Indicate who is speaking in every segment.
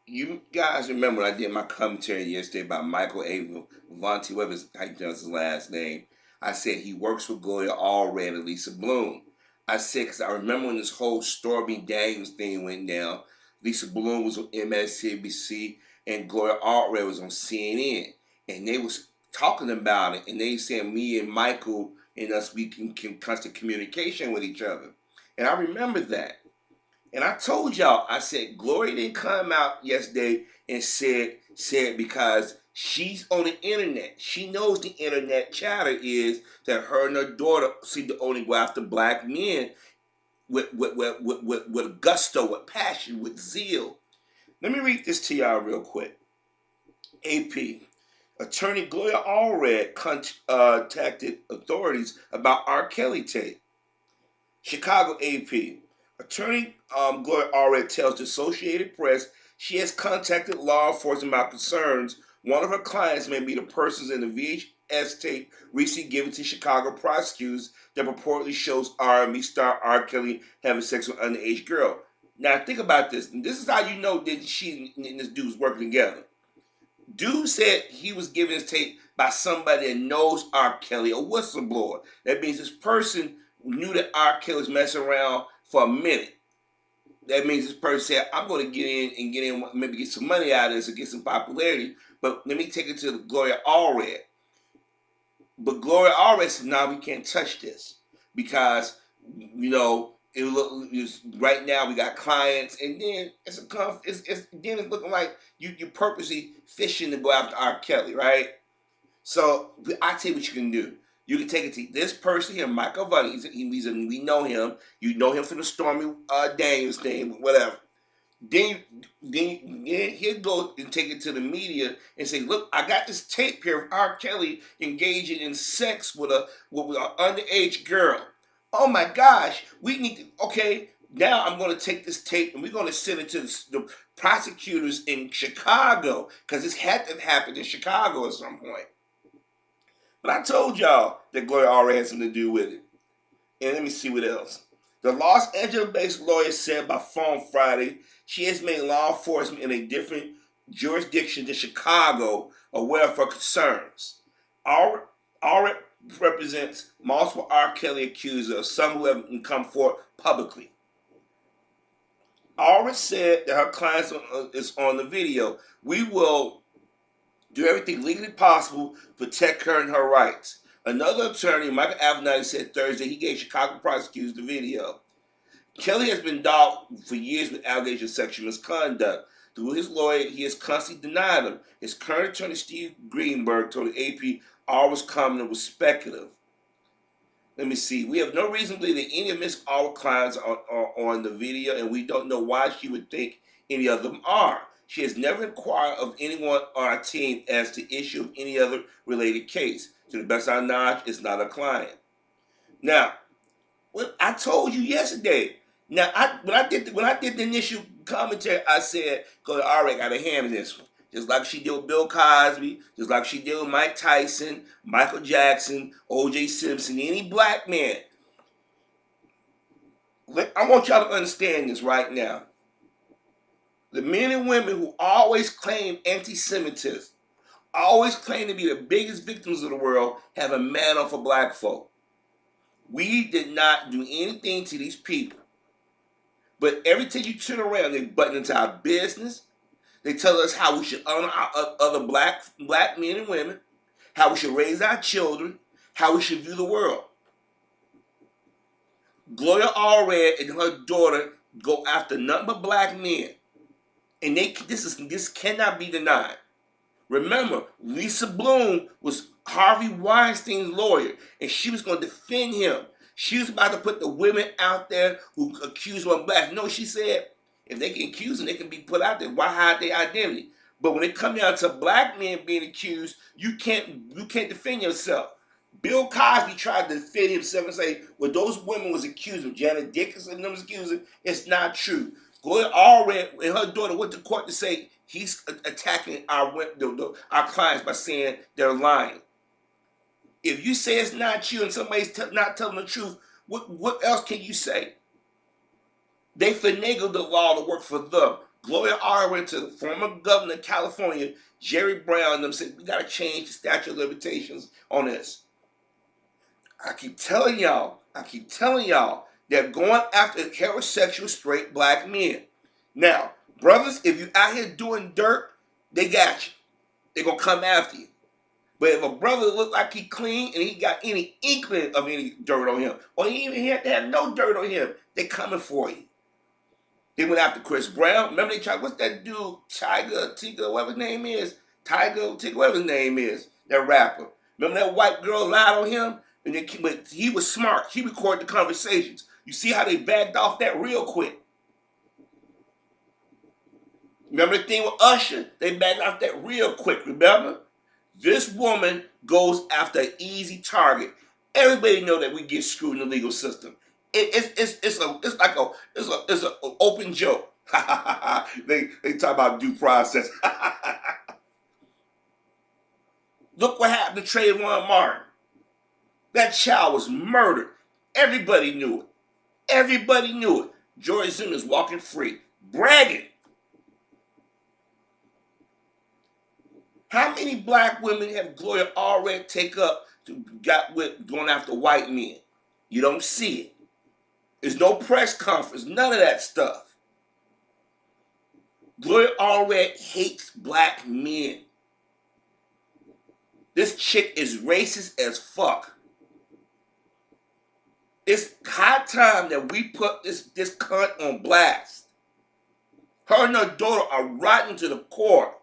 Speaker 1: You guys remember when I did my commentary yesterday about MichaeI, whatever how you pronounce his last name. I said he works with Gloria Allred and Lisa Bloom. I said because I remember when this whole Stormy Daniels thing went down. Lisa Bloom was on MSNBC and Gloria Allred was on CNN, and they was talking about it, and they said me and Michael and us we can constant communication with each other, and I remember that. And I told y'all, I said Gloria didn't come out yesterday and said because she's on the internet. She knows the internet chatter is that her and her daughter seem to only go after black men with gusto, with passion, with zeal. Let me read this to y'all real quick. AP. Attorney Gloria Allred contacted authorities about R. Kelly tape. Chicago AP. Attorney Gloria Allred tells the Associated Press she has contacted law enforcement about concerns one of her clients may be the persons in the VHS tape recently given to Chicago prosecutors that purportedly shows R&B star R. Kelly having sex with an underage girl. Now think about this. This is how you know that she and this dude's working together. Dude said he was given his tape by somebody that knows R. Kelly, a whistleblower. That means this person knew that R. Kelly was messing around for a minute. That means this person said, I'm going to get in, maybe get some money out of this or get some popularity, but let me take it to Gloria Allred. But Gloria Allred said, no, we can't touch this because, you know, right now we got clients, and then it's looking like you purposely fishing to go after R. Kelly, right? So I tell you what you can do. You can take it to this person here, Michael Avenatti. We know him. You know him from the Stormy Daniels thing, whatever. Then he'll go and take it to the media and say, "Look, I got this tape here of R. Kelly engaging in sex with an underage girl. Oh my gosh, we need to. Okay, now I'm going to take this tape and we're going to send it to the prosecutors in Chicago because this had to happen in Chicago at some point." But I told y'all that Gloria already had something to do with it. And let me see what else. The Los Angeles-based lawyer said by phone Friday she has made law enforcement in a different jurisdiction than Chicago aware of her concerns. AIIred represents multiple R. Kelly accusers, some who have come forward publicly. AIIred said that her client is on the video. We will do everything legally possible to protect her and her rights. Another attorney, Michael Avenatti, said Thursday he gave Chicago prosecutors the video. Kelly has been dogged for years with allegations of sexual misconduct. Through his lawyer, he has constantly denied them. His current attorney, Steve Greenberg, told the AP all was common was speculative. Let me see. We have no reason to believe that any of Miss Allred's clients are on the video, and we don't know why she would think any of them are. She has never inquired of anyone on our team as to the issue of any other related case. To the best of our knowledge, it's not a client. Now, what I told you yesterday. Now, when I did the initial commentary, I said, "Go, all right, got a hand in this one." Just like she did with Bill Cosby, just like she did with Mike Tyson, Michael Jackson, O.J. Simpson, any black man. I want y'all to understand this right now. The men and women who always claim anti-Semitism, always claim to be the biggest victims of the world, have a man off of black folk. We did not do anything to these people. But every time you turn around, they button into our business. They tell us how we should honor our other black men and women, how we should raise our children, how we should view the world. Gloria Allred and her daughter go after nothing but black men. And this cannot be denied. Remember, Lisa Bloom was Harvey Weinstein's lawyer, and she was going to defend him. She was about to put the women out there who accuse one black. No, she said, if they can accuse them, they can be put out there. Why hide their identity? But when it comes down to black men being accused, you can't defend yourself. Bill Cosby tried to defend himself and say, well, those women was accused of Janet Dickinson and them was accusing. It's not true. Gloria Allred and her daughter went to court to say he's attacking our clients by saying they're lying. If you say it's not you and somebody's not telling the truth, what else can you say? They finagled the law to work for them. Gloria Allred went to the former governor of California, Jerry Brown, and them said, we got to change the statute of limitations on this. I keep telling y'all they're going after heterosexual straight black men. Now, brothers, if you out here doing dirt, they got you. They're going to come after you. But if a brother look like he clean and he got any inkling of any dirt on him, or he even had to have no dirt on him, they coming for you. They went after Chris Brown. Remember they tried, what's that dude, Tiger, whatever his name is? Whatever his name is, that rapper. Remember that white girl lied on him? But he was smart. He recorded the conversations. You see how they backed off that real quick. Remember the thing with Usher? They backed off that real quick, remember? This woman goes after an easy target. Everybody know that we get screwed in the legal system. It's an open joke. they talk about due process. Look what happened to Trayvon Martin. That child was murdered. Everybody knew it. Everybody knew it. George Zimmer's walking free, bragging. How many black women have Gloria Allred take up got with going after white men? You don't see it. There's no press conference, none of that stuff. Gloria Allred hates black men. This chick is racist as fuck. It's high time that we put this cunt on blast. Her and her daughter are rotten to the core.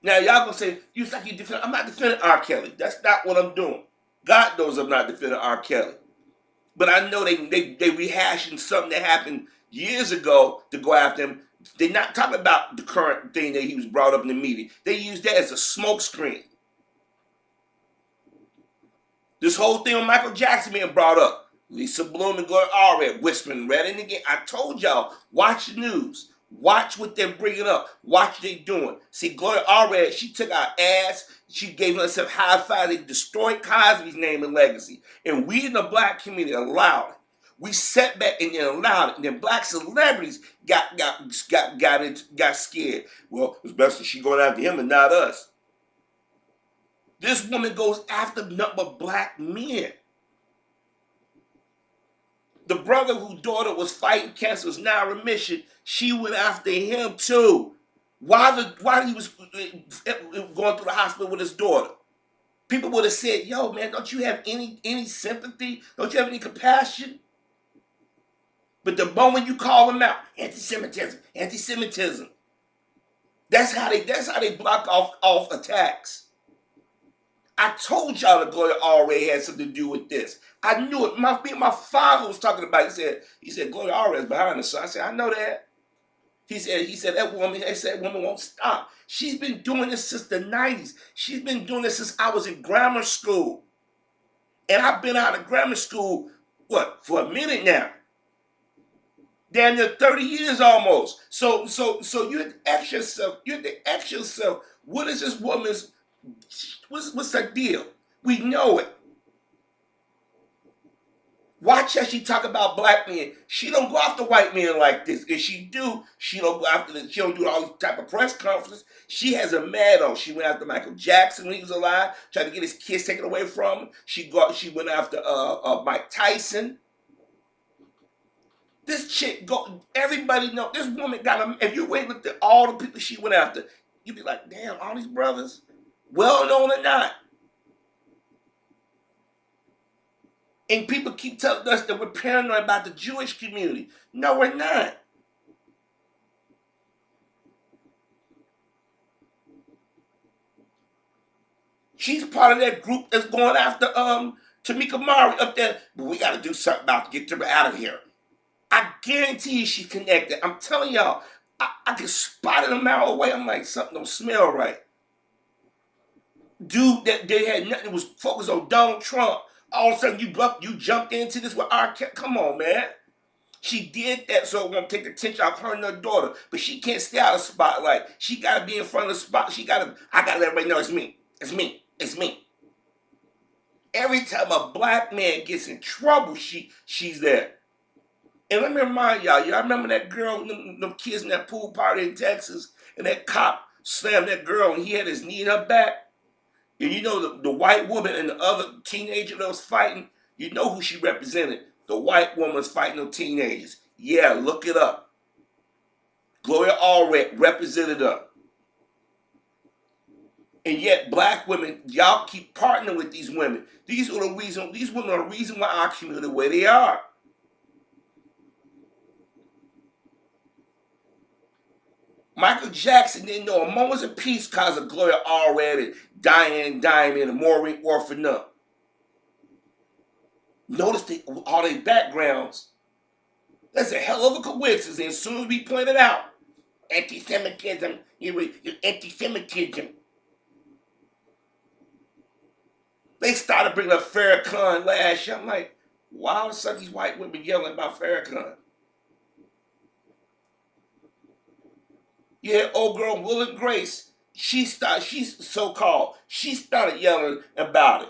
Speaker 1: Now y'all gonna say, you like you defend. I'm not defending R. Kelly. That's not what I'm doing. God knows I'm not defending R. Kelly. But I know they rehashing something that happened years ago to go after him. They're not talking about the current thing that he was brought up in the media. They use that as a smokescreen. This whole thing with Michael Jackson being brought up. Lisa Bloom and Gloria Allred whispering, read it again. I told y'all, watch the news. Watch what they're bringing up. Watch what they're doing. See, Gloria Allred, she took our ass. She gave herself high five. They destroyed Cosby's name and legacy. And we in the black community allowed it. We sat back and then allowed it. And then black celebrities got scared. Well, it's best that she going after him and not us. This woman goes after nothing but black men. The brother whose daughter was fighting cancer was now in remission. She went after him too. While he was going through the hospital with his daughter. People would have said, yo, man, don't you have any sympathy? Don't you have any compassion? But the moment you call them out, anti-Semitism. That's how they block off attacks. I told y'all that Gloria Allred had something to do with this. I knew it. My father was talking about it. He said Gloria Allred is behind us. So I said, I know that. He said that woman won't stop. She's been doing this since the 90s. She's been doing this since I was in grammar school. And I've been out of grammar school, for a minute now. Damn near 30 years almost. So you have to ask yourself, what is this woman's, what's her deal? We know it. Watch how she talk about black men. She don't go after white men like this. If she do, she don't go after them. She don't do all these type of press conferences. She has a mad on. She went after Michael Jackson when he was alive, tried to get his kids taken away from him. She went after Mike Tyson. This chick everybody know this woman if you wait look at all the people she went after, you'd be like, damn, all these brothers, well known or not. And people keep telling us that we're paranoid about the Jewish community. No, we're not. She's part of that group that's going after Tamika Mari up there. But we got to do something about to get her out of here. I guarantee you she's connected. I'm telling y'all, I can spot it a mile away. I'm like, something don't smell right. Dude, that they had nothing. It was focused on Donald Trump. All of a sudden, you jumped into this with our come on, man. She did that so it won't take the attention off her and her daughter. But she can't stay out of the spotlight. She got to be in front of the spot. I got to let everybody know it's me. It's me. It's me. Every time a black man gets in trouble, she's there. And let me remind y'all remember that girl, them kids in that pool party in Texas, and that cop slammed that girl and he had his knee in her back? And you know the white woman and the other teenager that was fighting, you know who she represented. The white woman was fighting those teenagers. Yeah, look it up. Gloria Allred represented her. And yet black women, y'all keep partnering with these women. These women are the reason why our community where they are. Michael Jackson didn't know a moment's of peace because of Gloria Allred and Diane Diamond and Maureen Orphanum. Notice all their backgrounds. That's a hell of a coincidence. And as soon as we point it out, anti-Semitism, you're anti-Semitism. They started bringing up Farrakhan last year. I'm like, why all of a sudden these white women yelling about Farrakhan? Yeah, old girl Will and Grace, she started yelling about it.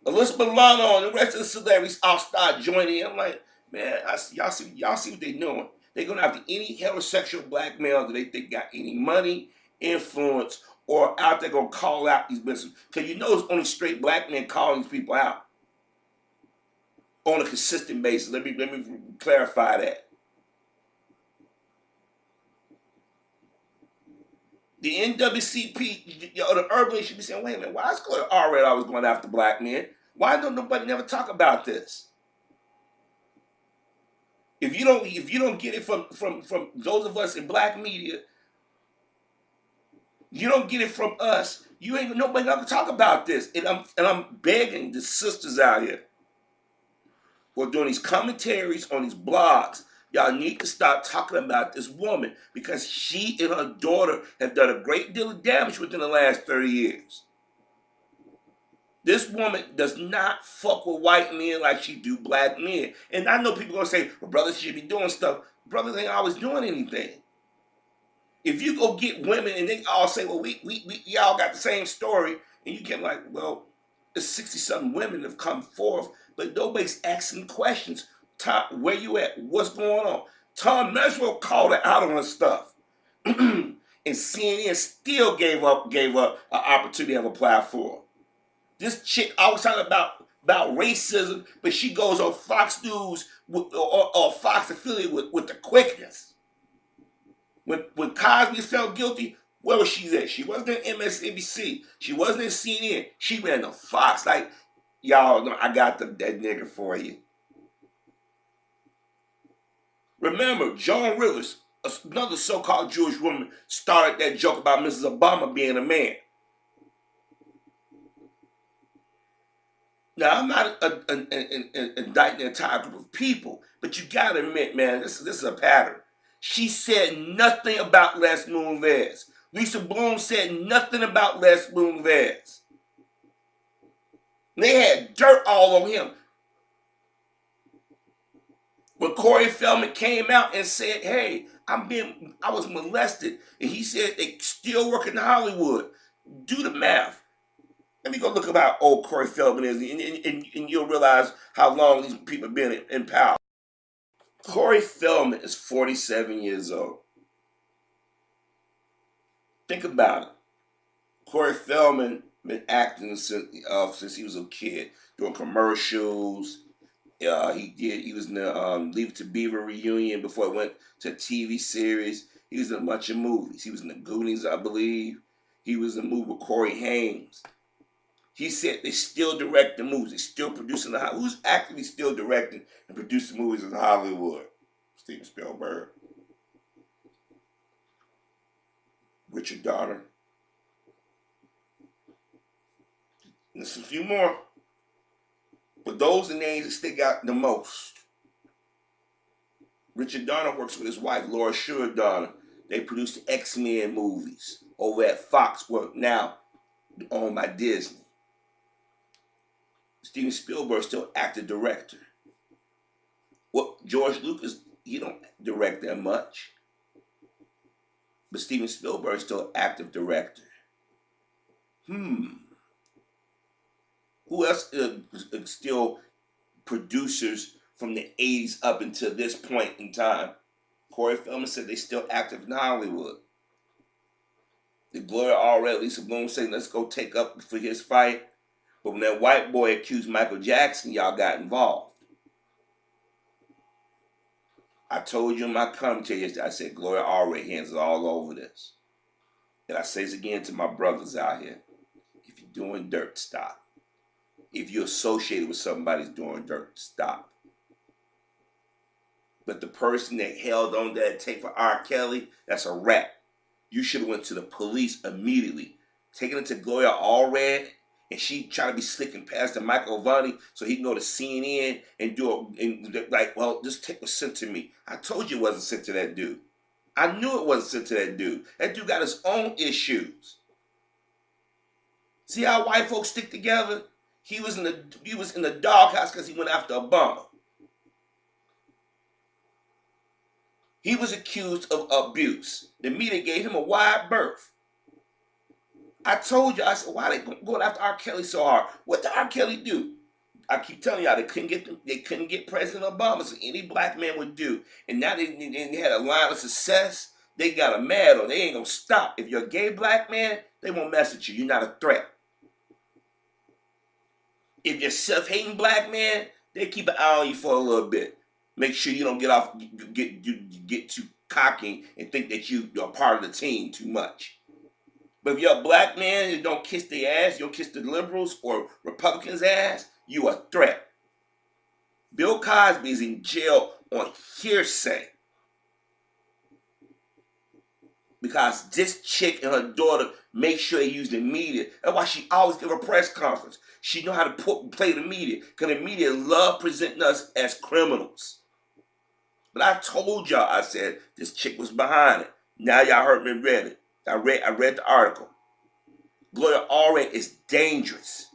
Speaker 1: Elizabeth Lano and the rest of the celebrities all start joining in. I'm like, man, y'all see what they doing. They're gonna have any heterosexual black male that they think got any money, influence, or out there gonna call out these businesses. Because you know it's only straight black men calling these people out on a consistent basis. Let me clarify that. The NWCP, the urban should be saying, wait a minute, why is Gloria Allred always going after black men? Why don't nobody never talk about this? If you don't get it from those of us in black media, you don't get it from us, you ain't nobody gonna talk about this. And I'm begging the sisters out here who are doing these commentaries on these blogs, y'all need to stop talking about this woman because she and her daughter have done a great deal of damage within the last 30 years. This woman does not fuck with white men like she do black men. And I know people gonna say, well, brothers should be doing stuff. Brothers ain't always doing anything. If you go get women and they all say, well, we all got the same story, and you get like, well, there's 60-something women that have come forth, but nobody's asking questions. Tom, where you at? What's going on? Tom Meswell called her out on her stuff. And CNN still gave up an opportunity to have a platform. This chick always talking about racism, but she goes on Fox News or Fox affiliate with the quickness. When Cosby felt guilty, where was she at? She wasn't in MSNBC. She wasn't in CNN. She ran to Fox. Like, y'all know, I got that nigga for you. Remember, Joan Rivers, another so-called Jewish woman, started that joke about Mrs. Obama being a man. Now, I'm not indicting the entire group of people, but you gotta admit, man, this is a pattern. She said nothing about Les Moonves. Lisa Bloom said nothing about Les Moonves. They had dirt all on him. When Corey Feldman came out and said, hey, I was molested, and he said they still work in Hollywood. Do the math. Let me go look up how old Corey Feldman is, and you'll realize how long these people have been in power. Corey Feldman is 47 years old. Think about it. Corey Feldman been acting since he was a kid, doing commercials. He was in the Leave It to Beaver reunion before it went to a TV series. He was in a bunch of movies. He was in the Goonies, I believe. He was in a movie with Corey Haim. He said they still direct the movies. They still producing who's actively still directing and producing movies in Hollywood? Steven Spielberg. Richard Donner. And there's a few more. But those are the names that stick out the most. Richard Donner works with his wife, Laura Shure Donner. They produce the X-Men movies over at Fox, now owned by Disney. Steven Spielberg still actor director. Well, George Lucas, he don't direct that much. But Steven Spielberg is still active director. Who else still producers from the 80s up until this point in time. Corey Feldman said they still active in Hollywood. The Gloria Allred, Lisa Bloom saying, let's go take up for his fight. But when that white boy accused Michael Jackson, y'all got involved. I told you in my commentary yesterday, I said Gloria Allred hands are all over this. And I say this again to my brothers out here. If you're doing dirt, stop. If you're associated with somebody who's doing dirt, stop. But the person that held on that tape for R. Kelly, that's a rat. You should have went to the police immediately. Taking it to Gloria Allred, and she trying to be slicking past the Michael Avenatti so he can go to CNN and do it. And like, well, this tape was sent to me. I told you it wasn't sent to that dude. I knew it wasn't sent to that dude. That dude got his own issues. See how white folks stick together? He was in the doghouse because he went after Obama. He was accused of abuse. The media gave him a wide berth. I told you, I said, why are they going after R. Kelly so hard? What did R. Kelly do? I keep telling y'all, they couldn't get President Obama, so any black man would do. And now they had a line of success. They got him mad, or they ain't gonna stop. If you're a gay black man, they won't mess with you. You're not a threat. If you're a self-hating black man, they keep an eye on you for a little bit. Make sure you don't get too cocky and think that you're part of the team too much. But if you're a black man and don't kiss their ass, you don't kiss the liberals or Republicans' ass, you a threat. Bill Cosby is in jail on hearsay because this chick and her daughter make sure they use the media. That's why she always give a press conference. She know how to play the media because the media love presenting us as criminals. But I told y'all, I said, this chick was behind it. Now y'all heard me read it. I read the article. Gloria Allred is dangerous.